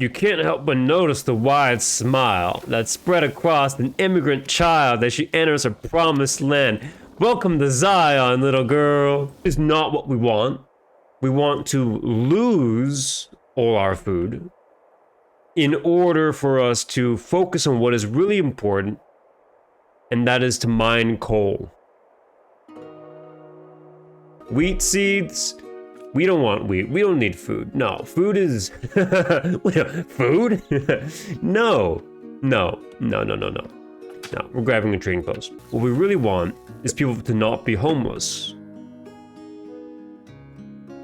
You can't help but notice the wide smile that spread across an immigrant child as she enters her promised land. Welcome to Zion, little girl. It's not what we want. We want to lose all our food in order for us to focus on what is really important, and that is to mine coal. Wheat seeds? We don't want wheat. We don't need food. No, food is... Food? No. No, we're grabbing a trading post. What we really want is people to not be homeless.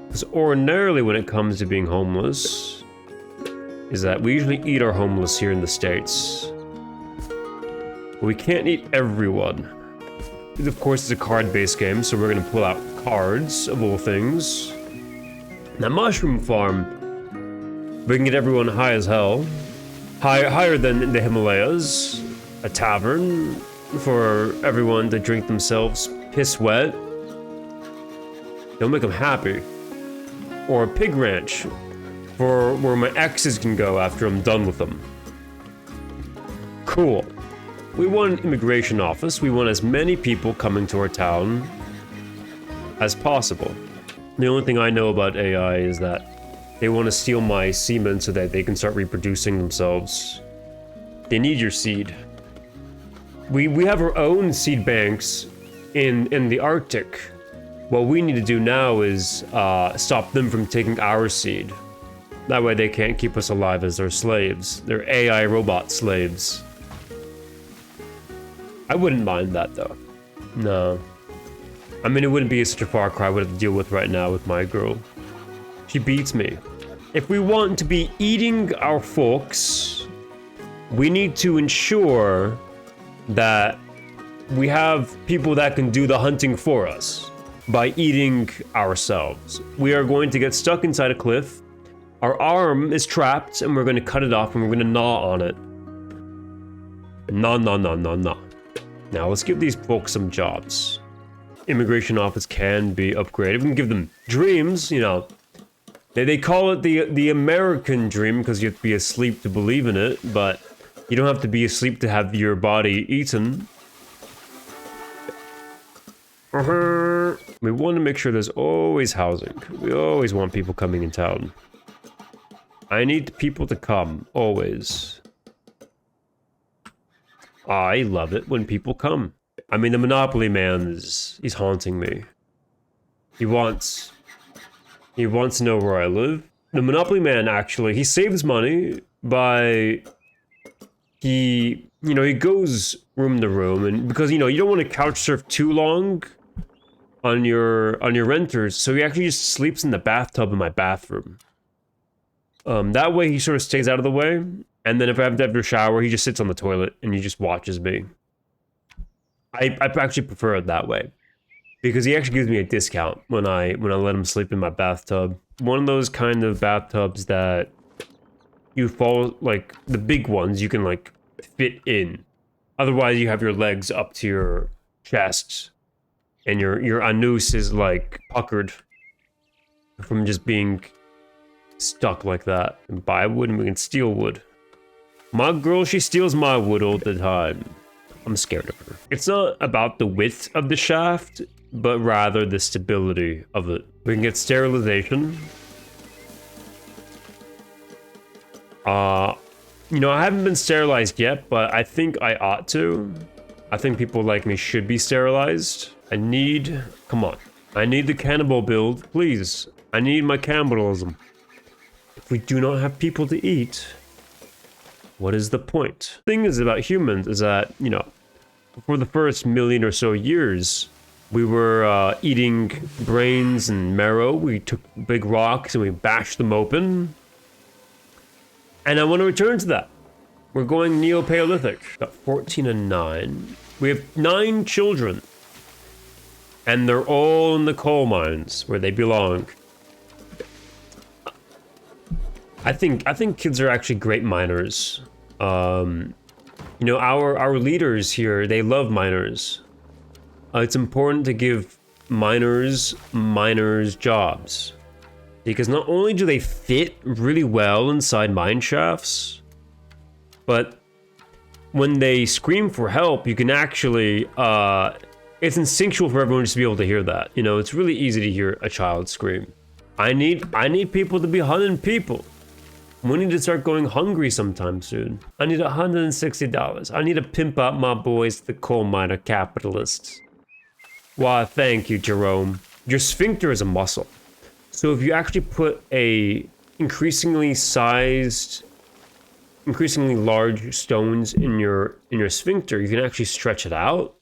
Because ordinarily when it comes to being homeless, is that we usually eat our homeless here in the States. But we can't eat everyone. Of course, it's a card-based game, so we're gonna pull out cards, of all things. Now, mushroom farm, we can get everyone high as hell. Higher than the Himalayas. A tavern for everyone to drink themselves piss wet. Don't make them happy. Or a pig ranch for where my exes can go after I'm done with them. Cool. We want an immigration office. We want as many people coming to our town as possible. The only thing I know about AI is that they want to steal my semen so that they can start reproducing themselves. They need your seed. We have our own seed banks in the Arctic. What we need to do now is stop them from taking our seed. That way they can't keep us alive as their slaves. They're AI robot slaves. I wouldn't mind that though. No. I mean, it wouldn't be such a far cry I would have to deal with right now with my girl. She beats me. If we want to be eating our folks, we need to ensure that we have people that can do the hunting for us by eating ourselves. We are going to get stuck inside a cliff. Our arm is trapped and we're going to cut it off and we're going to gnaw on it. Gnaw. Now let's give these folks some jobs. Immigration office can be upgraded. We can give them dreams, you know. They call it the American dream because you have to be asleep to believe in it, but you don't have to be asleep to have your body eaten. We want to make sure there's always housing. We always want people coming in town. I need people to come, always. I love it when people come. I mean, the Monopoly man he's haunting me. He wants to know where I live. The Monopoly man, actually, he saves money by... He goes room to room, and because, you don't want to couch surf too long on your renters, so he actually just sleeps in the bathtub in my bathroom. That way he sort of stays out of the way, and then if I have to have a shower, he just sits on the toilet and he just watches me. I actually prefer it that way, because he actually gives me a discount when I let him sleep in my bathtub. One of those kind of bathtubs that you fall, like the big ones you can like fit in. Otherwise you have your legs up to your chest and your anus is like puckered from just being stuck like that. And buy wood and we can steal wood. My girl, she steals my wood all the time. I'm scared of her. It's not about the width of the shaft, but rather the stability of it. We can get sterilization. I haven't been sterilized yet, but I think I ought to. I think people like me should be sterilized. Come on. I need the cannibal build, please. I need my cannibalism. If we do not have people to eat, what is the point? The thing is about humans is that, for the first million or so years, we were eating brains and marrow. We took big rocks and we bashed them open. And I want to return to that. We're going Neo-Paleolithic. Got 14 and 9. We have 9 children. And they're all in the coal mines where they belong. I think kids are actually great miners. Our leaders here, they love miners. It's important to give miners jobs. Because not only do they fit really well inside mine shafts, but when they scream for help, you can actually, it's instinctual for everyone just to be able to hear that. You know, it's really easy to hear a child scream. I need people to be hunting people. We need to start going hungry sometime soon. I need $160. I need to pimp out my boys, the coal miner capitalists. Why, thank you, Jerome. Your sphincter is a muscle. So if you actually put a increasingly large stones in your sphincter, you can actually stretch it out.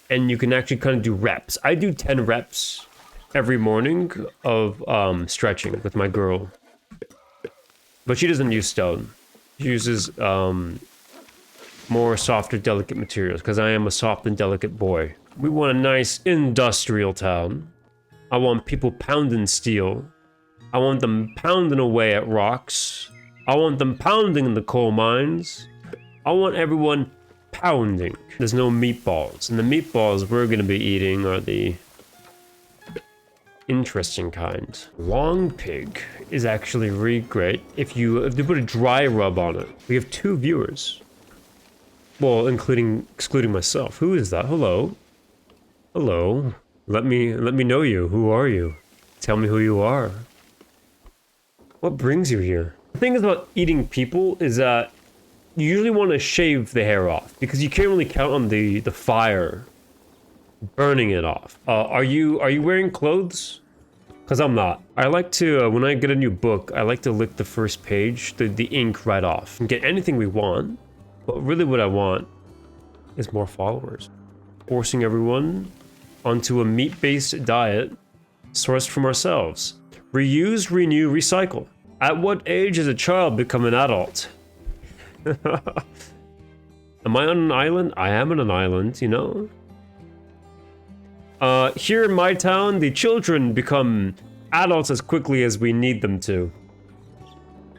And you can actually kind of do reps. I do 10 reps every morning of stretching with my girl. But she doesn't use stone. She uses more softer, delicate materials, because I am a soft and delicate boy. We want a nice industrial town. I want people pounding steel. I want them pounding away at rocks. I want them pounding in the coal mines. I want everyone pounding. There's no meatballs, and the meatballs we're gonna be eating are the interesting kind. Long pig is actually really great if you put a dry rub on it. We have 2 viewers. Well, excluding myself. Who is that? Hello. Hello. Let me know you. Who are you? Tell me who you are. What brings you here? The thing about eating people is that you usually want to shave the hair off because you can't really count on the fire burning it off. Are you wearing clothes? Because I'm not. I like to, when I get a new book, I like to lick the first page, the ink right off, and get anything we want. But really what I want is more followers. Forcing everyone onto a meat-based diet sourced from ourselves. Reuse, renew, recycle. At what age does a child become an adult? Am I on an island? I am on an island, you know? Here in my town, the children become adults as quickly as we need them to.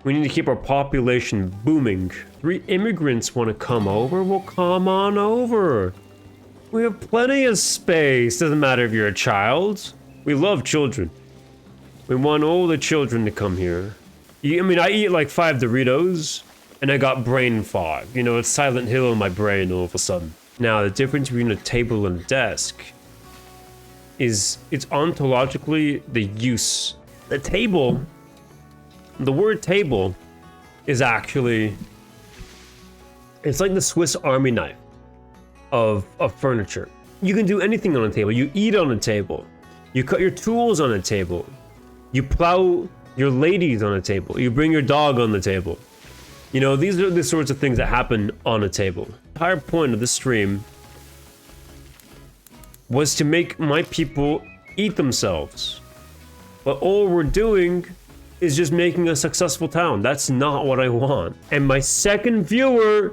We need to keep our population booming. 3 immigrants want to come over? Well, come on over. We have plenty of space. Doesn't matter if you're a child. We love children. We want all the children to come here. I mean, I eat like 5 Doritos, and I got brain fog. You know, it's Silent Hill in my brain all of a sudden. Now, the difference between a table and a desk is it's ontologically the use. The table, the word table is actually, it's like the Swiss Army knife of furniture. You can do anything on a table. You eat on a table. You cut your tools on a table. You plow your ladies on a table. You bring your dog on the table. You know, these are the sorts of things that happen on a table. The entire point of this stream was to make my people eat themselves. But all we're doing is just making a successful town. That's not what I want. And my second viewer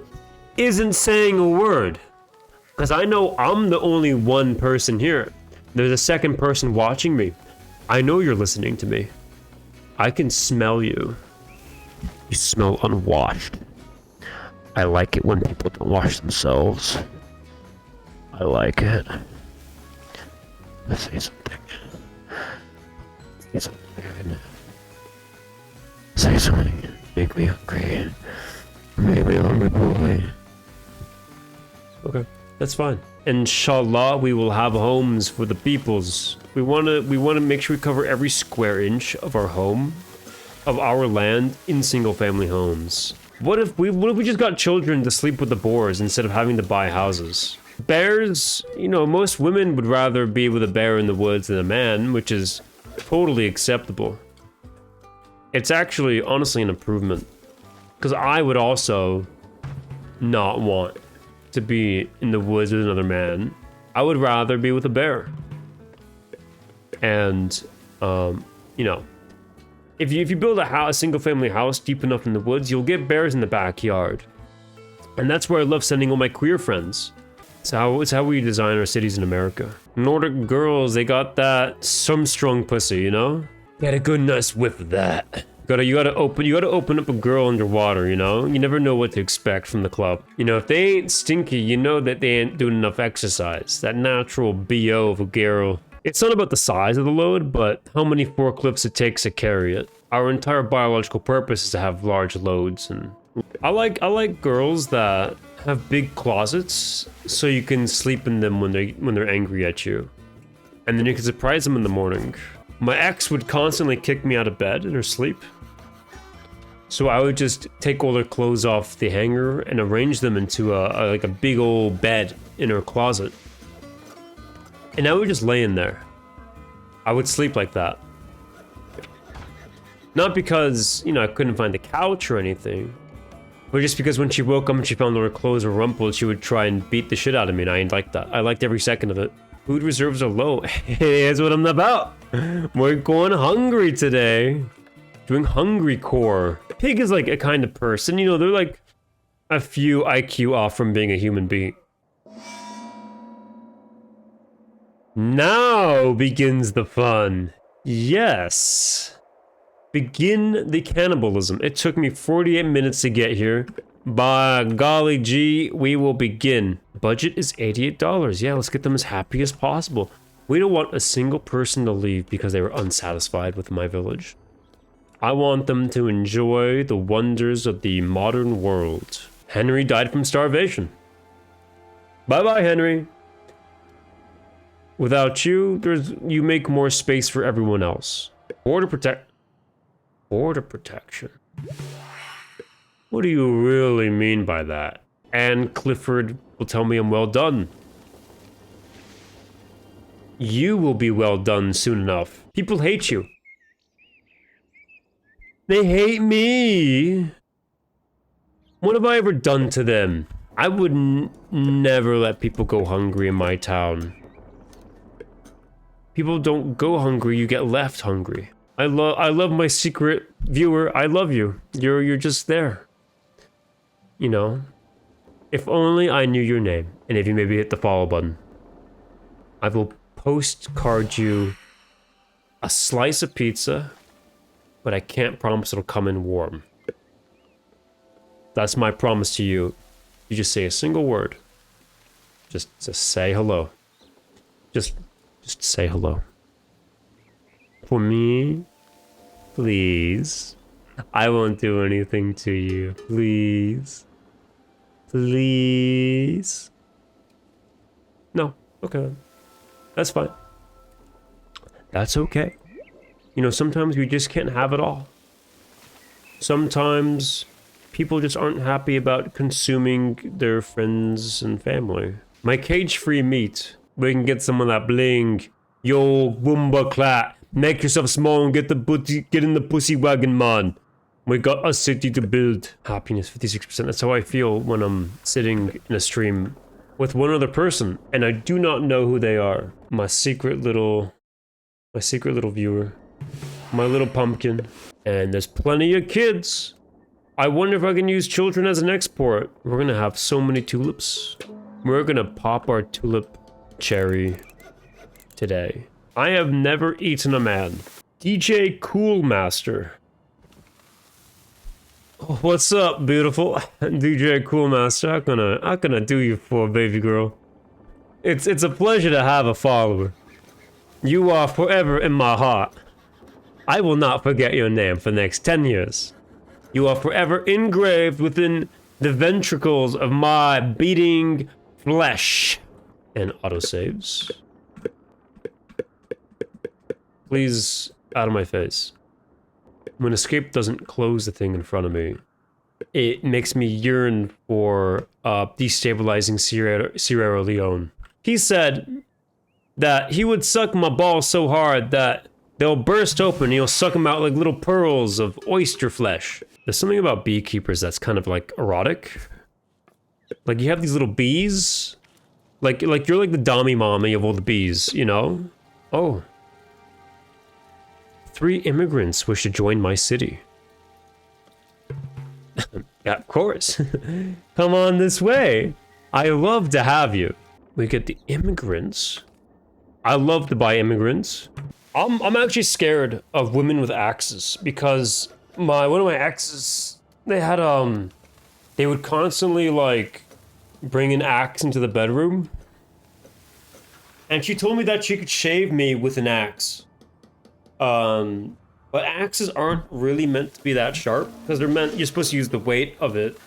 isn't saying a word. Because I know I'm the only one person here. There's a second person watching me. I know you're listening to me. I can smell you. You smell unwashed. I like it when people don't wash themselves. I like it. Say something. Say something. Say something. Make me hungry. Make me hungry, boy. Okay, that's fine. Inshallah, we will have homes for the peoples. We wanna make sure we cover every square inch of our home, of our land, in single-family homes. What if we just got children to sleep with the boars instead of having to buy houses? Bears, you know, most women would rather be with a bear in the woods than a man, which is totally acceptable. It's actually, honestly, an improvement. Because I would also not want to be in the woods with another man. I would rather be with a bear. And, you know, if you build a single-family house deep enough in the woods, you'll get bears in the backyard. And that's where I love sending all my queer friends. It's how we design our cities in America. Nordic girls, they got that strong pussy, you know? Get a good nice whiff of that. You gotta open up a girl underwater, you know? You never know what to expect from the club. You know, if they ain't stinky, you know that they ain't doing enough exercise. That natural BO of a girl. It's not about the size of the load, but how many forklifts it takes to carry it. Our entire biological purpose is to have large loads, and I like girls that have big closets so you can sleep in them when they're angry at you. And then you can surprise them in the morning. My ex would constantly kick me out of bed in her sleep. So I would just take all her clothes off the hanger and arrange them into like a big old bed in her closet. And I would just lay in there. I would sleep like that. Not because, you know, I couldn't find the couch or anything, but just because when she woke up and she found all her clothes were rumpled, she would try and beat the shit out of me, and I didn't like that. I liked every second of it. Food reserves are low. Here's what I'm about. We're going hungry today. Doing hungry core. Pig is like a kind of person, you know, they're like a few IQ off from being a human being. Now begins the fun. Yes. Begin the cannibalism. It took me 48 minutes to get here. By golly gee, we will begin. Budget is $88. Yeah, let's get them as happy as possible. We don't want a single person to leave because they were unsatisfied with my village. I want them to enjoy the wonders of the modern world. Henry died from starvation. Bye-bye, Henry. Without you, you make more space for everyone else. Border protection. What do you really mean by that? Anne Clifford will tell me I'm well done. You will be well done soon enough. People hate you. They hate me. What have I ever done to them? I would never let people go hungry in my town. People don't go hungry, you get left hungry. I love my secret viewer. I love you. You're just there. You know? If only I knew your name, and if you maybe hit the follow button. I will postcard you a slice of pizza, but I can't promise it'll come in warm. That's my promise to you. You just say a single word. Just say hello. Just say hello. For me, please. I won't do anything to you. Please. Please. No. Okay then. That's fine. That's okay. You know, sometimes we just can't have it all. Sometimes people just aren't happy about consuming their friends and family. My cage-free meat. We can get some of that bling. Yo, Boomba Clat. Make yourself small and get in the pussy wagon, man. We got a city to build. Happiness, 56%. That's how I feel when I'm sitting in a stream with one other person, and I do not know who they are. My secret little viewer. My little pumpkin. And there's plenty of kids. I wonder if I can use children as an export. We're gonna have so many tulips. We're gonna pop our tulip cherry today. I have never eaten a man. DJ Coolmaster. Oh, what's up, beautiful? DJ Coolmaster, how can I do you for, baby girl? It's a pleasure to have a follower. You are forever in my heart. I will not forget your name for the next 10 years. You are forever engraved within the ventricles of my beating flesh. And autosaves. Please, out of my face. When escape doesn't close the thing in front of me, it makes me yearn for destabilizing Sierra Leone. He said that he would suck my balls so hard that they'll burst open and he'll suck them out like little pearls of oyster flesh. There's something about beekeepers that's kind of like erotic. Like you have these little bees. Like you're like the Dommy mommy of all the bees, you know? Oh. 3 immigrants wish to join my city. Yeah, of course. Come on this way. I love to have you. We get the immigrants. I love to buy immigrants. I'm actually scared of women with axes because one of my exes, they had they would constantly like bring an axe into the bedroom. And she told me that she could shave me with an axe. But axes aren't really meant to be that sharp because you're supposed to use the weight of it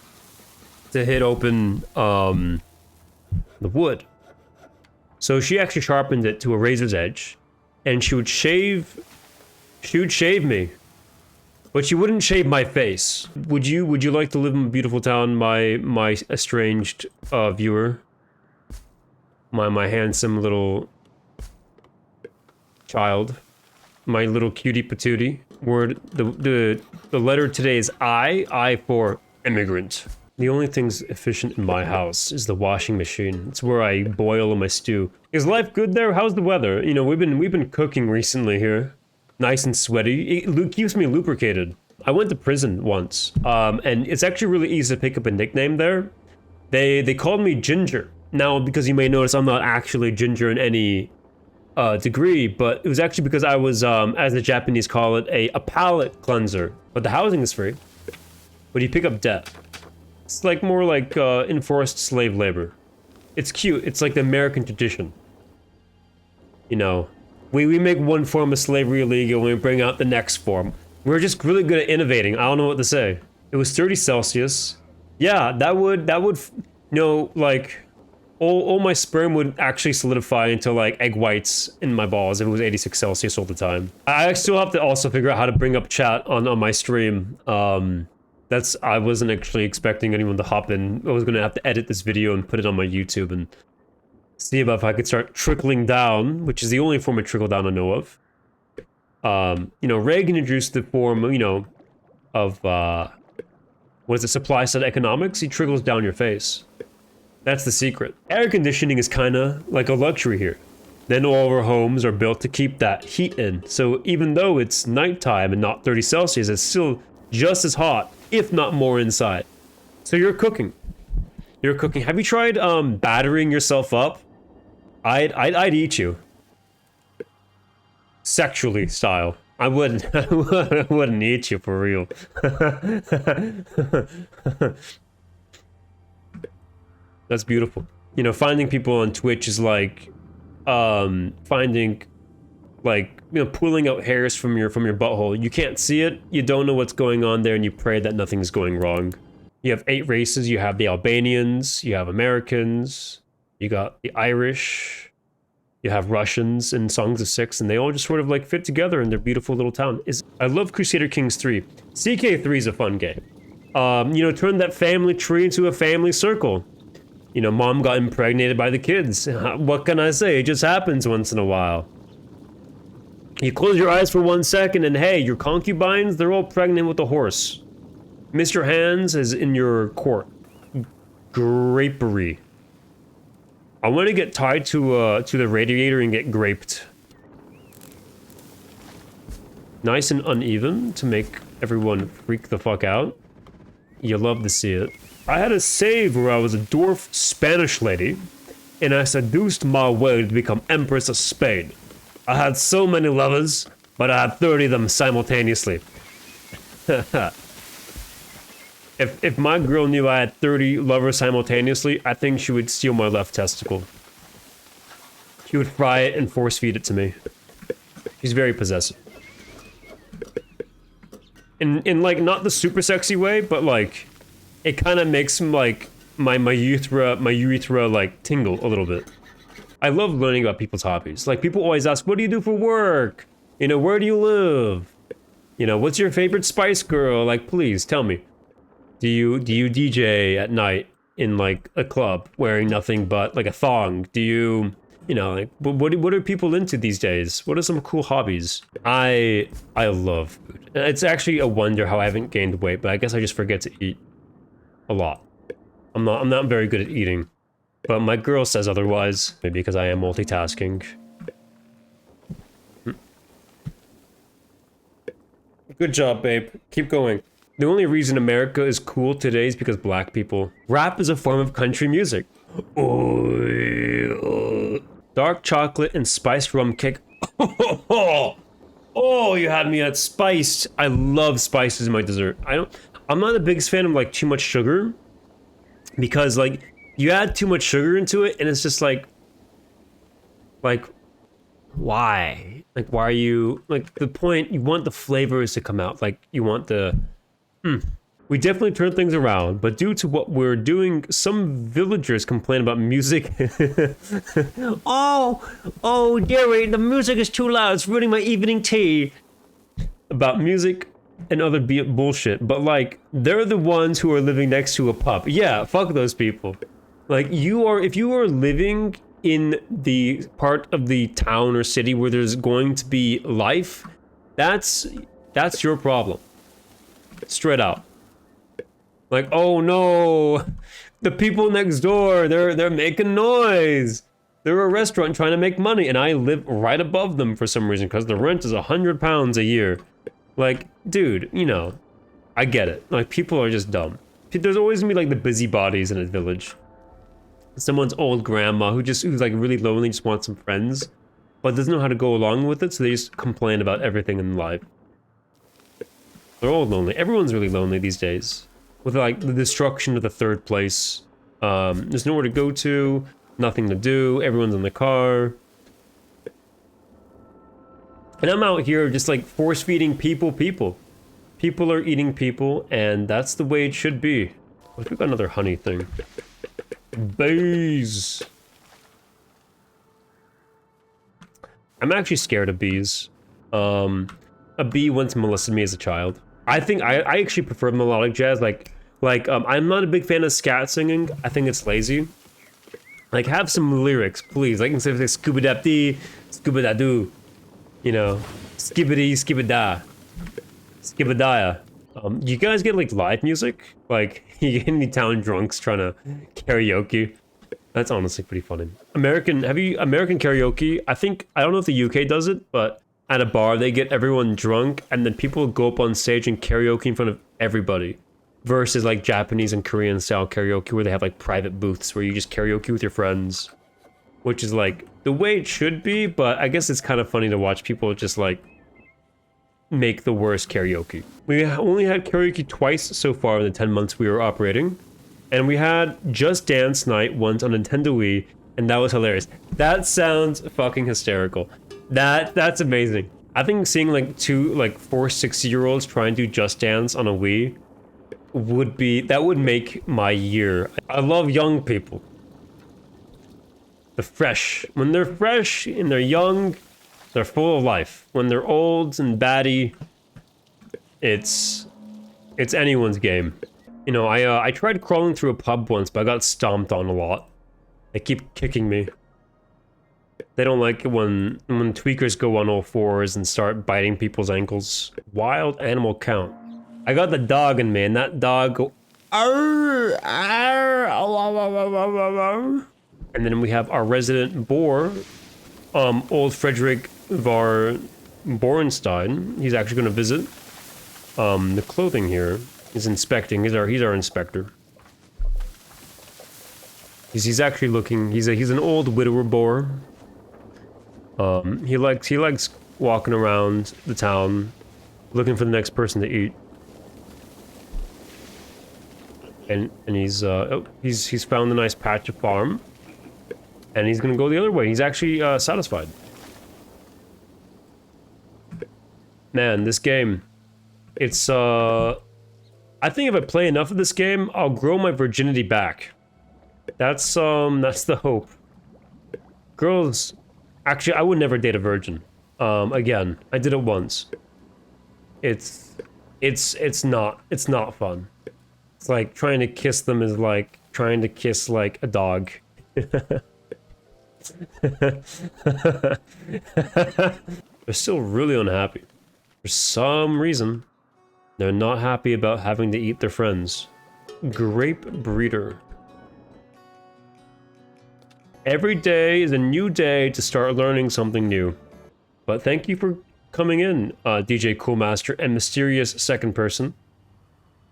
to hit open the wood. So she actually sharpened it to a razor's edge, and she would shave me, but she wouldn't shave my face. Would you like to live in a beautiful town, my estranged viewer? My handsome little child. My little cutie patootie. Word, the letter today is I for immigrant. The only thing's efficient in my house is the washing machine. It's where I boil my stew. Is life good there? How's the weather? You know, we've been cooking recently here. Nice and sweaty. It keeps me lubricated. I went to prison once, and it's actually really easy to pick up a nickname there. They called me Ginger. Now, because you may notice I'm not actually ginger in any degree, but it was actually because I was, as the Japanese call it, a palate cleanser. But the housing is free. But you pick up debt. It's like more like enforced slave labor. It's cute. It's like the American tradition. You know, we make one form of slavery illegal and we bring out the next form. We're just really good at innovating. I don't know what to say. It was 30 Celsius. Yeah, that would, you know, like, all my sperm would actually solidify into like egg whites in my balls if it was 86 Celsius all the time. I still have to also figure out how to bring up chat on my stream. I wasn't actually expecting anyone to hop in. I was gonna have to edit this video and put it on my YouTube and see about if I could start trickling down, which is the only form of trickle down I know of. You know, Reagan introduced the form, you know, of, what is it, supply side economics? He trickles down your face. That's the secret. Air conditioning is kinda like a luxury here. Then all of our homes are built to keep that heat in. So even though it's nighttime and not 30 Celsius, it's still just as hot, if not more inside. So you're cooking. You're cooking. Have you tried battering yourself up? I'd eat you. Sexually style. I wouldn't I wouldn't eat you for real. That's beautiful. You know, finding people on Twitch is like finding, like, you know, pulling out hairs from your butthole. You can't see it, you don't know what's going on there, and you pray that nothing's going wrong. You have 8 races. You have the Albanians, you have Americans, you got the Irish, you have Russians in Songs of Six, and they all just sort of like fit together in their beautiful little town. I love Crusader Kings 3. CK3 is a fun game. You know, turn that family tree into a family circle. You know, mom got impregnated by the kids. What can I say? It just happens once in a while. You close your eyes for 1 second and hey, your concubines, they're all pregnant with a horse. Mr. Hands is in your court. Grapery. I want to get tied to the radiator and get graped. Nice and uneven to make everyone freak the fuck out. You love to see it. I had a save where I was a dwarf Spanish lady, and I seduced my way to become Empress of Spain. I had so many lovers, but I had 30 of them simultaneously. If my girl knew I had 30 lovers simultaneously, I think she would steal my left testicle. She would fry it and force feed it to me. She's very possessive. In like, not the super sexy way, but like, it kind of makes like my urethra like tingle a little bit. I love learning about people's hobbies. Like, people always ask, what do you do for work? You know, where do you live? You know, what's your favorite Spice Girl? Like, please tell me. Do you DJ at night in like a club wearing nothing but like a thong? Do you know, like, what are people into these days? What are some cool hobbies? I love food. It's actually a wonder how I haven't gained weight, but I guess I just forget to eat a lot. I'm not very good at eating, but my girl says otherwise. Maybe because I am multitasking. Good job, babe. Keep going. The only reason America is cool today is because black people. Rap is a form of country music. Dark chocolate and spiced rum kick. Oh, you had me at spiced. I love spices in my dessert. I'm not the biggest fan of like too much sugar, because like you add too much sugar into it and it's just like, Like, why? Like, why are you, like, the point, you want the flavors to come out. Like, you want the, We definitely turned things around, but due to what we're doing, some villagers complain about music. oh, Gary, the music is too loud. It's ruining my evening tea. About music and other bullshit. But, like, they're the ones who are living next to a pub. Yeah, fuck those people. Like, if you are living in the part of the town or city where there's going to be life, that's your problem. Straight out. Like, oh no, the people next door, they're making noise. They're a restaurant trying to make money, and I live right above them for some reason, because the rent is £100 a year. Like, dude, you know, I get it. Like, people are just dumb. There's always gonna be, like, the busybodies in a village. Someone's old grandma who's like really lonely, just wants some friends, but doesn't know how to go along with it, so they just complain about everything in life. They're all lonely. Everyone's really lonely these days. With, like, the destruction of the third place. There's nowhere to go to, nothing to do, everyone's in the car. And I'm out here just, like, force-feeding people. People are eating people, and that's the way it should be. What if we got another honey thing? Bees! I'm actually scared of bees. A bee once molested me as a child. I think I actually prefer melodic jazz. I'm not a big fan of scat singing. I think it's lazy. Like, have some lyrics, please. Like, instead of like scuba-dap-dee, scuba-da-doo, you know, skibbity, skibba-da, skibba-dia. You guys get, like, live music? Like, you get any town drunks trying to karaoke? That's honestly pretty funny. American karaoke, I don't know if the UK does it, but at a bar, they get everyone drunk, and then people go up on stage and karaoke in front of everybody. Versus, like, Japanese and Korean style karaoke, where they have, like, private booths where you just karaoke with your friends. Which is, like, the way it should be, but I guess it's kind of funny to watch people just, like, make the worst karaoke. We only had karaoke twice so far in the 10 months we were operating. And we had Just Dance night once on Nintendo Wii, and that was hilarious. That sounds fucking hysterical. That's amazing. I think seeing, like, 4 6-year-olds try and do Just Dance on a Wii that would make my year. I love young people. The fresh. When they're fresh and they're young, they're full of life. When they're old and batty, it's anyone's game. You know, I tried crawling through a pub once, but I got stomped on a lot. They keep kicking me. They don't like it when tweakers go on all fours and start biting people's ankles. Wild animal count. I got the dog in me, and that dog go, arr, arr, and then we have our resident boar, old Frederick var Borenstein. He's actually going to visit. The clothing here is inspecting. He's our inspector. He's actually looking. He's an old widower boar. He likes walking around the town, looking for the next person to eat. And he's found a nice patch of farm, and he's gonna go the other way. He's actually satisfied. Man, this game, it's I think if I play enough of this game, I'll grow my virginity back. That's the hope. Girls, actually, I would never date a virgin. Again, I did it once. It's not fun. It's like trying to kiss them is like trying to kiss, like, a dog. They're still really unhappy. For some reason, they're not happy about having to eat their friends. Grape breeder. Every day is a new day to start learning something new. But thank you for coming in, DJ Coolmaster and mysterious second person.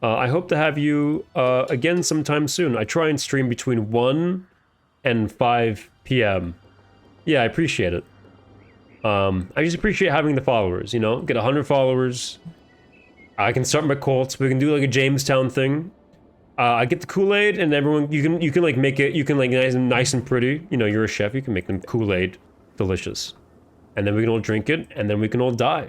I hope to have you again sometime soon. I try and stream between 1 and 5 p.m. Yeah, I appreciate it. I just appreciate having the followers, you know? Get 100 followers. I can start my cults. We can do, like, a Jamestown thing. I get the Kool-Aid, and everyone, you can like make it, you can, like, nice and pretty. You know, you're a chef, you can make them Kool-Aid. delicious. And then we can all drink it, and then we can all die.